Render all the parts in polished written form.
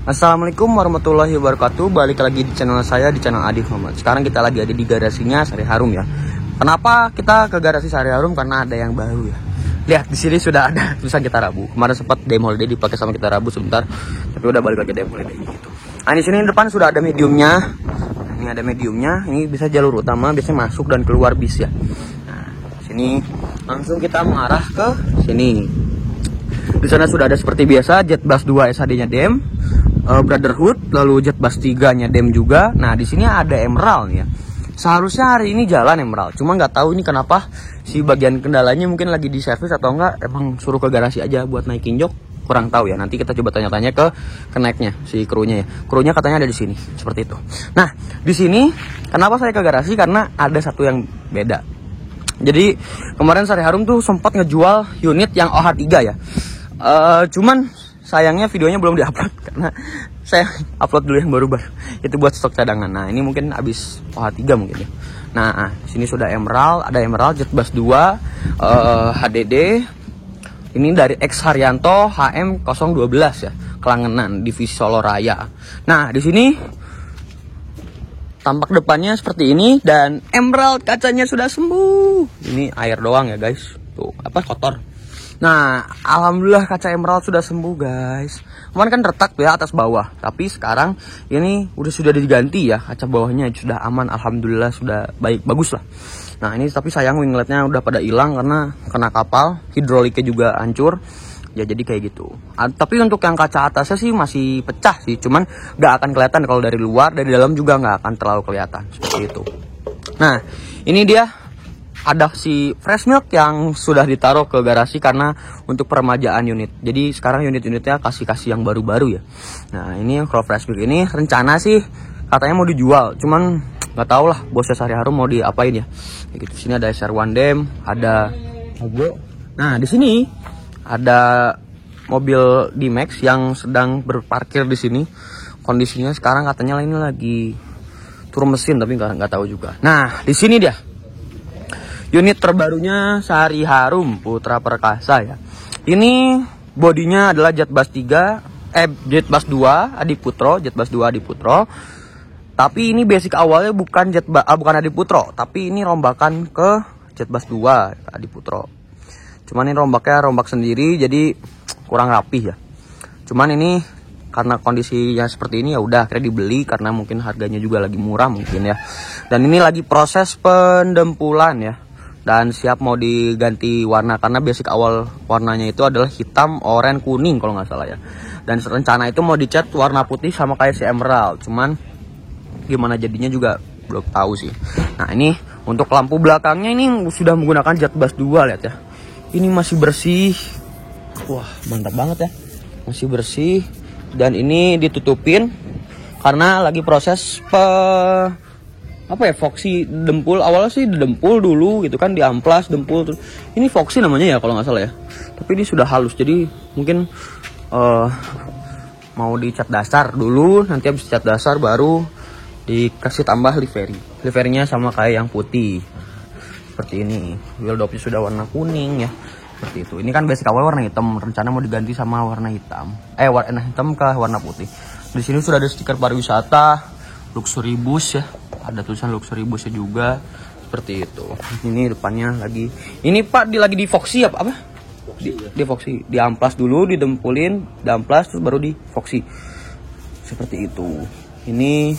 Assalamualaikum warahmatullahi wabarakatuh. Balik lagi di channel saya, di channel Adi Muhammad. Sekarang kita lagi ada di garasinya Sari Harum ya. Kenapa kita ke garasi Sari Harum? Karena ada yang baru ya. Lihat di sini sudah ada tulisan Kita Rabu. Kemarin sempat Demo Holiday dipakai sama Kita Rabu sebentar, tapi udah balik lagi Demo Holiday gitu. Nah, di sini depan sudah ada mediumnya. Ini ada mediumnya. Ini bisa jalur utama, biasanya masuk dan keluar bis ya. Nah, sini langsung kita mengarah ke sini. Di sana sudah ada seperti biasa Jet Bus 2 SHD-nya DEM, Brotherhood, lalu Jet Bus 3-nya DEM juga. Nah, di sini ada Emerald nih ya. Seharusnya hari ini jalan Emerald, cuma nggak tahu ini kenapa si bagian kendalanya mungkin lagi di servis atau enggak, emang suruh ke garasi aja buat naikin jok. Kurang tahu ya. Nanti kita coba tanya-tanya ke kenaiknya, si krunya ya. Krunya katanya ada di sini, seperti itu. Nah, di sini kenapa saya ke garasi? Karena ada satu yang beda. Jadi kemarin Sari Harum tuh sempat ngejual unit yang OH3 ya. Cuman sayangnya videonya belum diupload karena saya upload dulu yang baru-baru. Itu buat stok cadangan. Nah, ini mungkin habis OH3 mungkin ya. Nah, sini sudah Emerald, ada Emerald Jet Bus 2 HDD. Ini dari X Haryanto HM012 ya, Kelangenan, divisi Solo Raya. Nah, di sini tampak depannya seperti ini dan Emerald kacanya sudah sembuh. Ini air doang ya, guys. Tuh, apa kotor. Nah, alhamdulillah kaca Emerald sudah sembuh, guys. Kemarin kan retak ya atas bawah, tapi sekarang ini sudah diganti ya, kaca bawahnya sudah aman, alhamdulillah sudah bagus lah. Nah, ini tapi sayang wingletnya udah pada hilang karena kena kapal, hidroliknya juga hancur. Ya jadi kayak gitu. Tapi untuk yang kaca atasnya sih masih pecah sih, cuman nggak akan kelihatan kalau dari luar, dari dalam juga nggak akan terlalu kelihatan seperti itu. Nah, ini dia. Ada si fresh milk yang sudah ditaruh ke garasi karena untuk peremajaan unit. Jadi sekarang unit-unitnya kasih yang baru-baru ya. Nah, ini yang kalau fresh milk ini rencana sih katanya mau dijual. Cuman nggak tahu lah bosnya Sari Harum mau diapain ya. Gitu. Sini ada SR1 DEM, ada logo. Nah, di sini ada mobil D-Max yang sedang berparkir di sini. Kondisinya sekarang katanya ini lagi turun mesin tapi nggak tahu juga. Nah, di sini dia. Unit terbarunya Sari Harum Putra Perkasa ya. Ini bodinya adalah Jet Bus 2 Adiputro, Jet Bus 2 Adiputro. Tapi ini basic awalnya bukan bukan Adiputro, tapi ini rombakan ke Jet Bus 2 Adiputro. Cuman ini rombak sendiri jadi kurang rapih ya. Cuman ini karena kondisinya seperti ini ya udah akhirnya dibeli karena mungkin harganya juga lagi murah mungkin ya. Dan ini lagi proses pendempulan ya. Dan siap mau diganti warna karena basic awal warnanya itu adalah hitam, oranye, kuning kalau nggak salah ya. Dan rencana itu mau dicat warna putih sama kayak si Emerald. Cuman gimana jadinya juga belum tahu sih. Nah, ini untuk lampu belakangnya ini sudah menggunakan Jet Bus 2 lihat ya. Ini masih bersih. Wah, mantap banget ya. Masih bersih dan ini ditutupin karena lagi proses Foxy dempul. Awalnya sih dempul dulu gitu kan, diamplas dempul terus. Ini Foxy namanya ya kalau nggak salah ya. Tapi ini sudah halus jadi mungkin mau dicat dasar dulu, nanti habis cat dasar baru dikasih tambah livery. Liverynya sama kayak yang putih. Seperti ini. Wheel dopnya sudah warna kuning ya. Seperti itu. Ini kan basic awal warna hitam, rencana mau diganti sama warna hitam. Warna hitam ke warna putih. Di sini sudah ada stiker pariwisata, luxury bus ya. Ada tulisan luxury busnya juga seperti itu. Ini depannya lagi. Ini Pak lagi di Foxy apa? Di Foxy. Diamplas dulu, didempulin, diamplas terus baru di Foxy. Seperti itu. Ini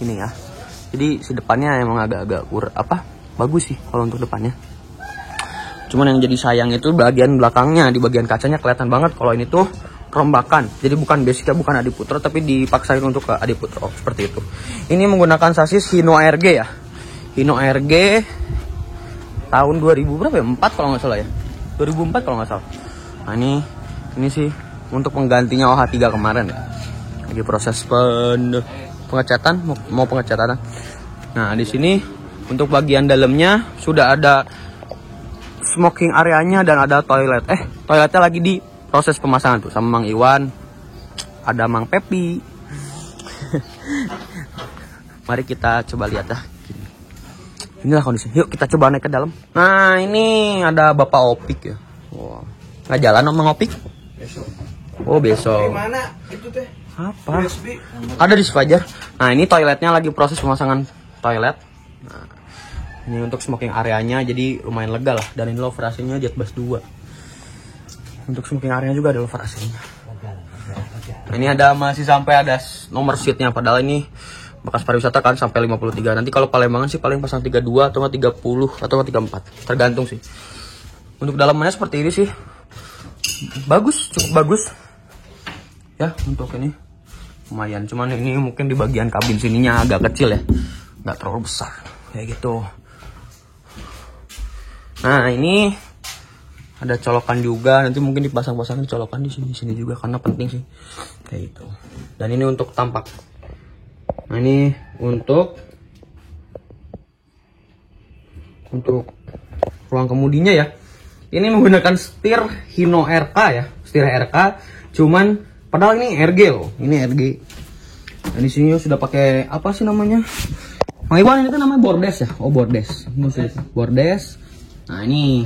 ya. Jadi si depannya emang agak bagus sih kalau untuk depannya. Cuman yang jadi sayang itu bagian belakangnya, di bagian kacanya kelihatan banget kalau ini tuh rombakan. Jadi bukan basicnya bukan Adiputro tapi dipaksain untuk ke Adiputro seperti itu. Ini menggunakan sasis Hino ARG ya. Hino ARG tahun 2000 berapa ya? 4 kalau nggak salah ya. 2004 kalau nggak salah. Nah, ini sih untuk penggantinya OH3 kemarin ya. Lagi proses pengecatan, mau pengecatan. Nah, di sini untuk bagian dalamnya sudah ada smoking areanya dan ada toilet. Toiletnya lagi di proses pemasangan tuh sama Mang Iwan, ada Mang Pepi. Mari kita coba lihat ya. Inilah kondisi. Yuk kita coba naik ke dalam. Nah, ini ada Bapak Opik ya. Wow. Nggak jalan Mang Opik? Besok. Oh, besok. Gimana itu teh? Apa? Ada di Fajar. Nah ini toiletnya lagi proses pemasangan toilet. Nah, ini untuk smoking areanya jadi lumayan lega lah. Dan ini lover AC-nya Jet Bass 2. Untuk smoking areanya juga ada lover AC-nya. Nah, ini ada masih sampai ada nomor seatnya. Padahal ini bekas pariwisata kan sampai 53. Nanti kalau Palembangan sih paling pasang 32 atau 30 atau 34. Tergantung sih. Untuk dalamannya seperti ini sih. Bagus, cukup bagus. Ya untuk ini lumayan, cuman ini mungkin di bagian kabin sininya agak kecil ya, nggak terlalu besar kayak gitu. Nah ini ada colokan juga, nanti mungkin dipasang-pasangin colokan di sini juga karena penting sih kayak gitu. Dan ini untuk tampak. Nah ini untuk ruang kemudinya ya. Ini menggunakan setir Hino RK ya, setir RK, cuman padahal ini RG loh, ini RG. Dan di sini sudah pakai apa sih namanya? Mang Iwan ini kan namanya bordes ya? Oh bordes, bordes. Nah ini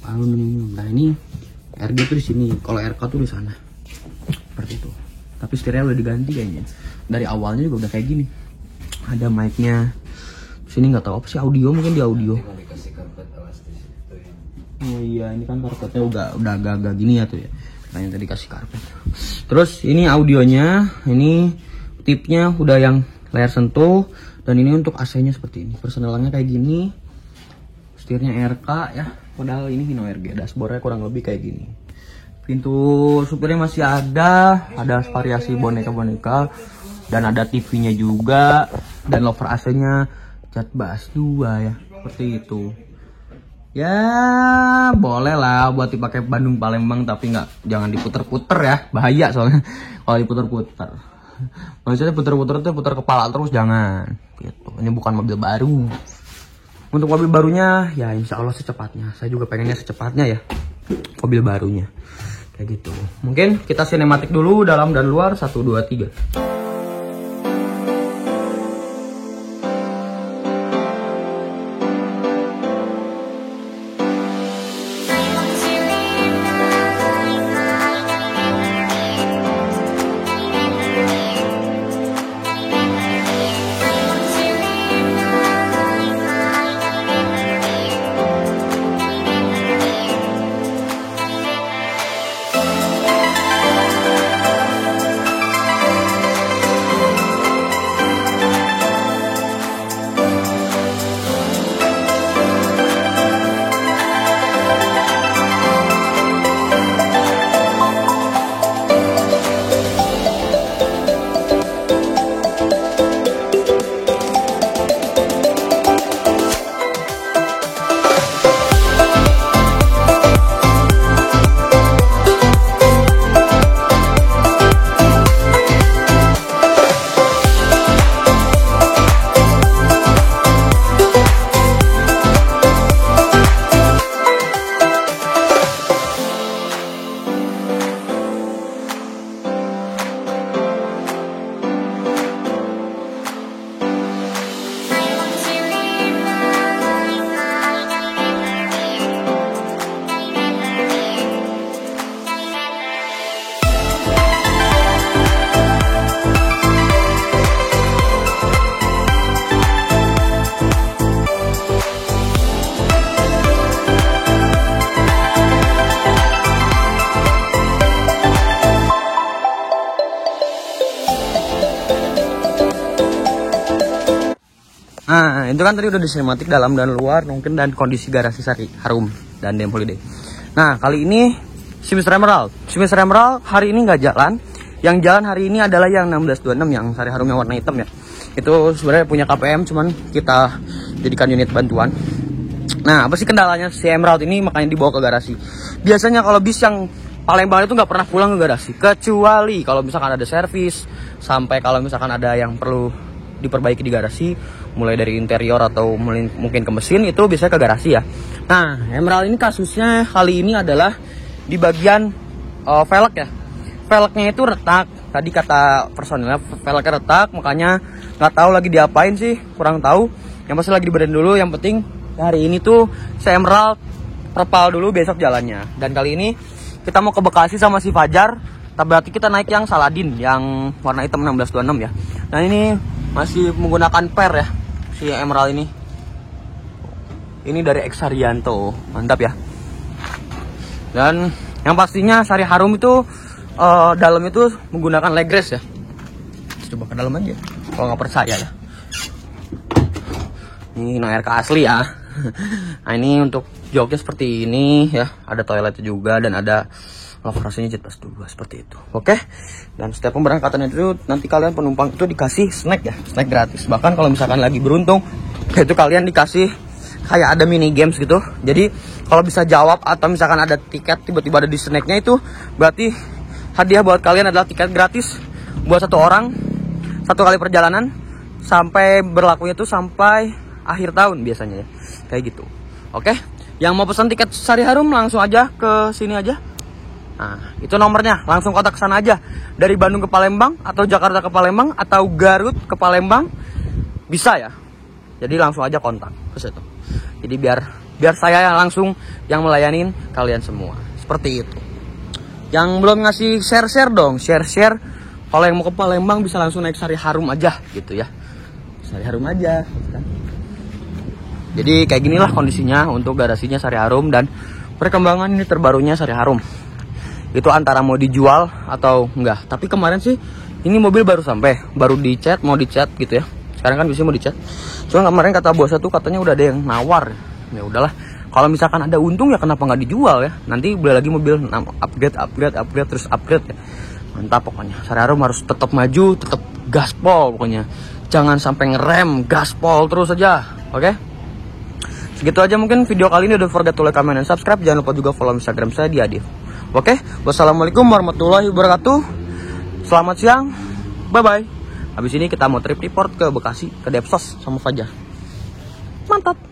aluminium. Nah ini RG tuh di sini, kalau RK tuh di sana. Seperti itu. Tapi setirnya udah diganti kayaknya. Dari awalnya juga udah kayak gini. Ada mic-nya. Sini nggak tahu apa sih, audio, mungkin di audio. Oh iya, ini kan karpetnya udah agak-agak gini ya tuh ya. Nah, yang tadi kasih karpet. Terus ini audionya, ini tipnya udah yang layar sentuh, dan ini untuk AC-nya seperti ini. Persenelannya kayak gini. Setirnya RK ya. Padahal ini Hino RG. Dashboardnya kurang lebih kayak gini. Pintu supirnya masih ada variasi boneka-boneka, dan ada TV-nya juga, dan lover AC-nya Jet Bass 2 ya. Seperti itu. Ya boleh lah buat dipakai Bandung Palembang, tapi jangan diputer-puter ya, bahaya soalnya kalau diputer-puter. Maksudnya puter-puter itu puter kepala terus, jangan gitu. Ini bukan mobil baru. Untuk mobil barunya ya insya Allah secepatnya. Saya juga pengennya secepatnya ya mobil barunya kayak gitu. Mungkin kita sinematik dulu dalam dan luar. 1, 2, 3. Nah, itu kan tadi udah di sinematik dalam dan luar, mungkin, dan kondisi garasi Sari Harum dan Dem Holiday. Nah, kali ini si Mr. Emerald hari ini nggak jalan. Yang jalan hari ini adalah yang 1626 yang Sari Harum yang warna hitam ya. Itu sebenarnya punya KPM, cuman kita jadikan unit bantuan. Nah, apa sih kendalanya si Emerald ini makanya dibawa ke garasi? Biasanya kalau bis yang Palembang itu nggak pernah pulang ke garasi, kecuali kalau misalkan ada servis, sampai kalau misalkan ada yang perlu diperbaiki di garasi, mulai dari interior atau mungkin ke mesin, itu biasanya ke garasi ya. Nah, Emerald ini kasusnya kali ini adalah di bagian velg ya. Velgnya itu retak. Tadi kata personilnya velgnya retak, makanya nggak tahu lagi diapain sih, kurang tahu. Yang pasti lagi dibenerin dulu. Yang penting hari ini tuh si Emerald perpal dulu, besok jalannya. Dan kali ini kita mau ke Bekasi sama si Fajar, Berarti kita naik yang Saladin yang warna hitam 1626 ya. Nah ini masih menggunakan per ya si Emerald ini. Ini dari Exarianto, mantap ya. Dan yang pastinya Sari Harum itu dalam itu menggunakan legres ya. Coba ke dalam aja kalau nggak percaya ya. Ini NORK asli ya. Nah ini untuk joknya seperti ini ya, ada toiletnya juga dan ada lokasinya jet plus 2 seperti itu. Oke. Dan setiap pemberangkatan itu nanti kalian penumpang itu dikasih snack ya, snack gratis. Bahkan kalau misalkan lagi beruntung itu kalian dikasih kayak ada mini games gitu. Jadi kalau bisa jawab atau misalkan ada tiket tiba-tiba ada di snacknya, itu berarti hadiah buat kalian adalah tiket gratis buat satu orang, satu kali perjalanan, sampai berlakunya tuh sampai akhir tahun biasanya ya, kayak gitu. Oke, yang mau pesan tiket Sari Harum langsung aja ke sini aja. Nah, itu nomornya, langsung kontak ke sana aja. Dari Bandung ke Palembang atau Jakarta ke Palembang atau Garut ke Palembang bisa ya. Jadi langsung aja kontak ke situ. Jadi biar saya yang langsung yang melayanin kalian semua. Seperti itu. Yang belum ngasih share dong, share. Kalau yang mau ke Palembang bisa langsung naik Sari Harum aja gitu ya. Sari Harum aja kan. Jadi kayak ginilah kondisinya untuk garasinya Sari Harum dan perkembangan ini terbarunya Sari Harum. Itu antara mau dijual atau enggak. Tapi kemarin sih ini mobil baru sampai, baru dicat, mau dicat gitu ya. Sekarang kan biasanya mau dicat. Cuma kemarin kata bosnya tuh katanya udah ada yang nawar. Ya udahlah. Kalau misalkan ada untung ya kenapa nggak dijual ya? Nanti beli lagi mobil upgrade terus upgrade ya. Mantap pokoknya. Sari Harum harus tetap maju, tetap gaspol pokoknya. Jangan sampai ngerem, gaspol terus aja. Oke? Segitu aja mungkin video kali ini. Don't forget to like, comment, dan subscribe. Jangan lupa juga follow Instagram saya di Adif. Oke? Wassalamualaikum warahmatullahi wabarakatuh. Selamat siang. Bye-bye. Habis ini kita mau trip report ke Bekasi, ke Depsos sama Fajar. Mantap.